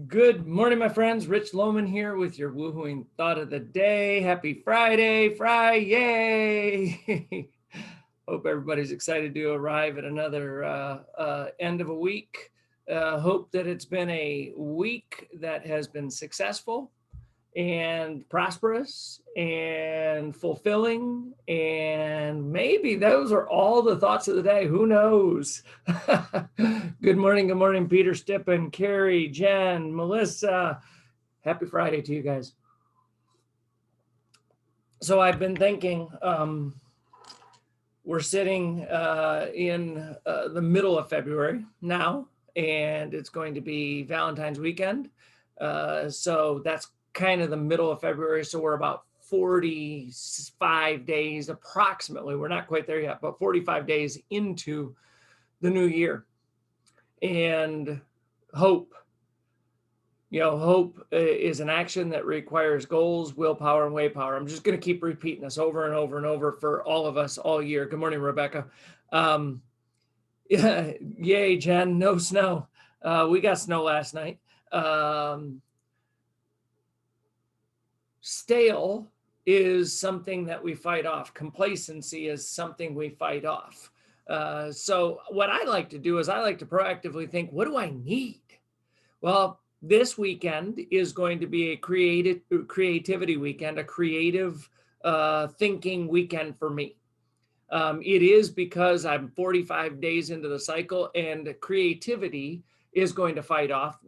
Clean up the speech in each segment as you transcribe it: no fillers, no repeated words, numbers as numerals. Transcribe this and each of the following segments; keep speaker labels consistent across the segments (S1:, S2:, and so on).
S1: Good morning, my friends. Rich Lohman here with your woohooing thought of the day. Happy Friday. Hope everybody's excited to arrive at another end of a week. Hope that it's been a week that has been successful and prosperous and fulfilling. And maybe those are all the thoughts of the day. Who knows? Good morning, Peter Stippen, Carrie, Jen, Melissa. Happy Friday to you guys. So I've been thinking, we're sitting in the middle of February now, and it's going to be Valentine's weekend. So that's kind of the middle of February. So we're about 45 days approximately. We're not quite there yet, but 45 days into the new year. And hope is an action that requires goals, willpower, and way power. I'm just going to keep repeating this over and over and over for all of us all year. Good morning, Rebecca. Yeah, yay, Jen. No snow. We got snow last night. Stale is something that we fight off. Complacency is something we fight off. So what I like to do is I like to proactively think, what do I need? Well, this weekend is going to be a creativity weekend, a creative thinking weekend for me. It is because I'm 45 days into the cycle, and creativity is going to fight off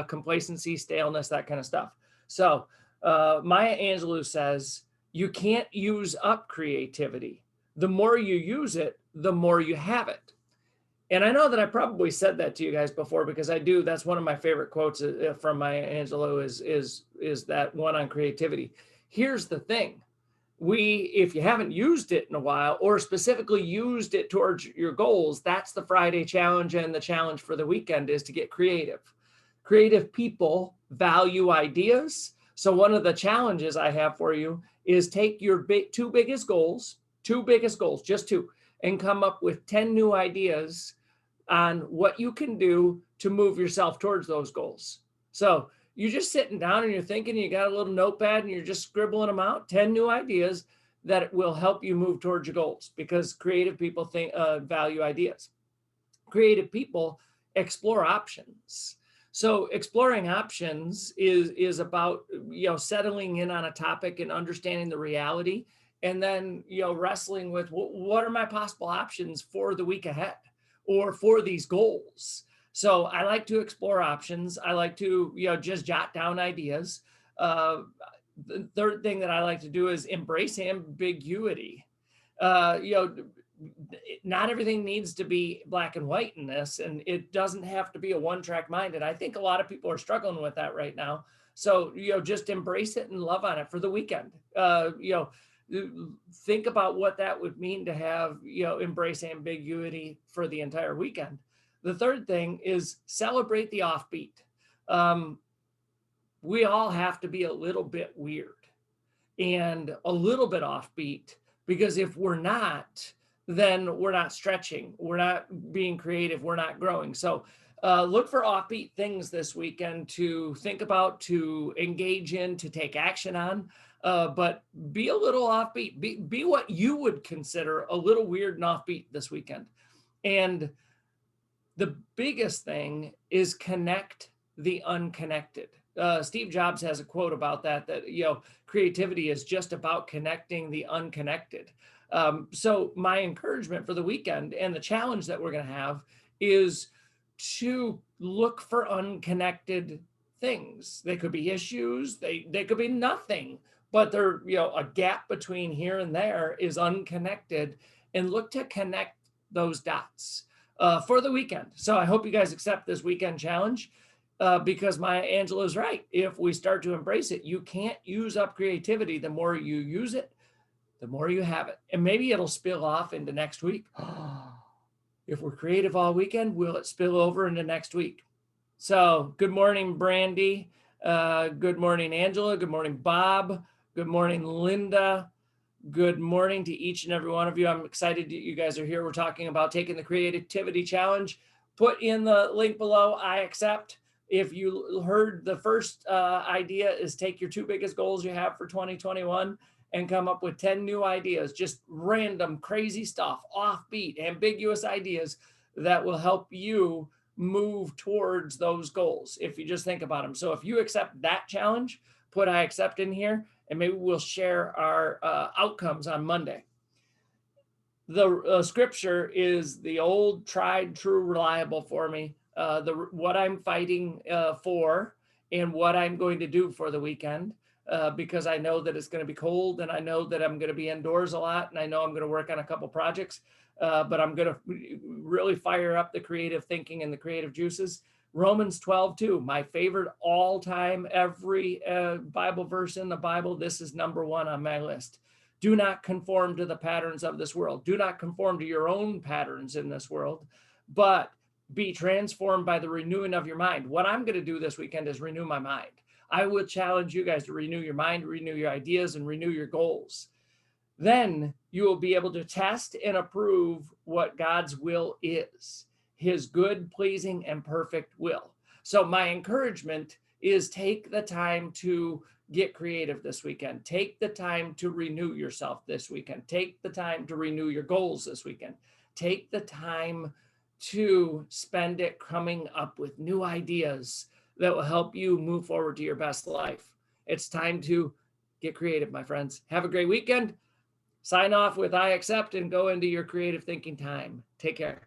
S1: complacency, staleness, that kind of stuff. So Maya Angelou says, you can't use up creativity. The more you use it, the more you have it. And I know that I probably said that to you guys before, because I do. That's one of my favorite quotes from Maya Angelou is that one on creativity. Here's the thing. If you haven't used it in a while, or specifically used it towards your goals, that's the Friday challenge. And the challenge for the weekend is to get creative. Creative people value ideas. So one of the challenges I have for you is take your two biggest goals, just two, and come up with 10 new ideas on what you can do to move yourself towards those goals. So you're just sitting down and you're thinking, you got a little notepad and you're just scribbling them out, 10 new ideas that will help you move towards your goals, because creative people value ideas. Creative people explore options. So exploring options is about, settling in on a topic and understanding the reality, and then, wrestling with what are my possible options for the week ahead or for these goals. So I like to explore options. I like to, just jot down ideas. The third thing that I like to do is embrace ambiguity. Not everything needs to be black and white in this, and it doesn't have to be a one-track mind. And I think a lot of people are struggling with that right now. So, just embrace it and love on it for the weekend. Think about what that would mean to have, embrace ambiguity for the entire weekend. The third thing is celebrate the offbeat. We all have to be a little bit weird and a little bit offbeat, because if we're not, then we're not stretching, we're not being creative, we're not growing. So look for offbeat things this weekend to think about, to engage in, to take action on. But be a little offbeat. Be what you would consider a little weird and offbeat this weekend. And the biggest thing is connect the unconnected. Steve Jobs has a quote about that creativity is just about connecting the unconnected. So my encouragement for the weekend and the challenge that we're going to have is to look for unconnected things. They could be issues. They could be nothing, but they're, a gap between here and there is unconnected, and look to connect those dots for the weekend. So I hope you guys accept this weekend challenge. Because Maya Angelou is right. If we start to embrace it, you can't use up creativity. The more you use it, the more you have it. And maybe it'll spill off into next week. If we're creative all weekend, will it spill over into next week? So good morning, Brandy. Good morning, Angela. Good morning, Bob. Good morning, Linda. Good morning to each and every one of you. I'm excited that you guys are here. We're talking about taking the creativity challenge, put in the link below, I accept. If you heard the first idea is take your 2 biggest goals you have for 2021 and come up with 10 new ideas, just random crazy stuff, offbeat, ambiguous ideas that will help you move towards those goals if you just think about them. So if you accept that challenge, put I accept in here, and maybe we'll share our outcomes on Monday. The scripture is the old, tried, true, reliable for me. What I'm fighting for and what I'm going to do for the weekend, because I know that it's going to be cold, and I know that I'm going to be indoors a lot, and I know I'm going to work on a couple projects, but I'm going to really fire up the creative thinking and the creative juices. Romans 12:2, my favorite all-time, every Bible verse in the Bible. This is number 1 on my list. Do not conform to the patterns of this world. Do not conform to your own patterns in this world, but be transformed by the renewing of your mind. What I'm going to do this weekend is renew my mind. I will challenge you guys to renew your mind, renew your ideas, and renew your goals. Then you will be able to test and approve what God's will is, his good, pleasing, and perfect will. So my encouragement is take the time to get creative this weekend. Take the time to renew yourself this weekend. Take the time to renew your goals this weekend. Take the time to spend it coming up with new ideas that will help you move forward to your best life. It's time to get creative, my friends. Have a great weekend. Sign off with I accept and go into your creative thinking time. Take care.